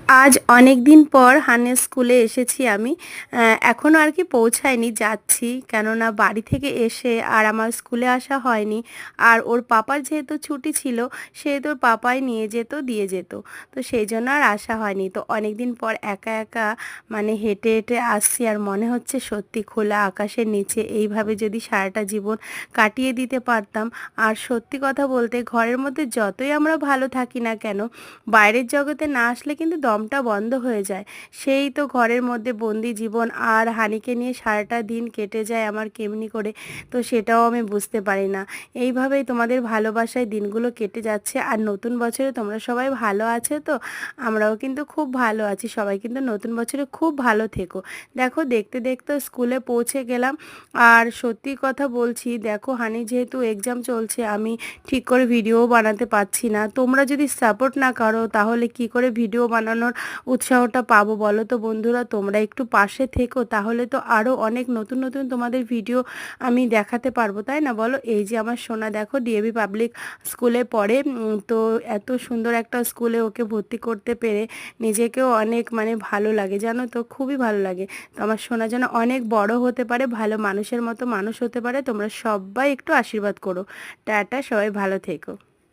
আজ অনেক দিন পর হানের স্কুলে এসেছি আমি। এখনও আর কি পৌঁছায়নি, যাচ্ছি। কেননা বাড়ি থেকে এসে আর আমার স্কুলে আসা হয়নি। আর ওর পাপার যেহেতু ছুটি ছিল, সেহেতু ওর পাপাই নিয়ে যেত, দিয়ে যেত। তো সেই জন্য আর আসা হয়নি। তো অনেক দিন পর একা একা মানে হেঁটে হেঁটে আসছি, আর মনে হচ্ছে সত্যি খোলা আকাশের নিচে এইভাবে যদি সারাটা জীবন কাটিয়ে দিতে পারতাম। আর সত্যি কথা বলতে, ঘরের মধ্যে যতই আমরা ভালো থাকি না কেন, বাইরের জগতে না আসলে কিন্তু দমটা বন্ধ হয়ে যায়। সেই তো ঘরের মধ্যে বন্দি জীবন, আর হানিকে নিয়ে সারাটা দিন কেটে যায় আমার কেমনি করে, তো সেটাও আমি বুঝতে পারি না। এইভাবেই তোমাদের ভালোবাসায় দিনগুলো কেটে যাচ্ছে। আর নতুন বছরে তোমরা সবাই ভালো আছো তো? আমরাও কিন্তু খুব ভালো আছি। সবাই কিন্তু নতুন বছরে খুব ভালো থেকো। দেখো, দেখতে দেখতে স্কুলে পৌঁছে গেলাম। আর সত্যি কথা বলছি, দেখো হানি যেহেতু এক্সাম চলছে, আমি ঠিক করে ভিডিও বানাতে পারছি না। তোমরা যদি সাপোর্ট না করো, তাহলে কি করে ভিডিও বানানোর উৎসাহটা পাবো বলো তো বন্ধুরা? তোমরা একটু পাশে থেকো, তাহলে তো আরও অনেক নতুন নতুন তোমাদের ভিডিও আমি দেখাতে পারবো, তাই না বলো? এই যে আমার সোনা, দেখো ডিএভি পাবলিক স্কুলে পড়ে। তো এত সুন্দর একটা স্কুলে ওকে ভর্তি করতে পেরে নিজেকেও অনেক মানে ভালো লাগে, জানো তো, খুবই ভালো লাগে। তো আমার সোনা যেন অনেক বড় হতে পারে, ভালো মানুষের মতো মানুষ হতে পারে। তোমরা সবাই একটু আশীর্বাদ করো। টাটা, সবাই ভালো থেকো।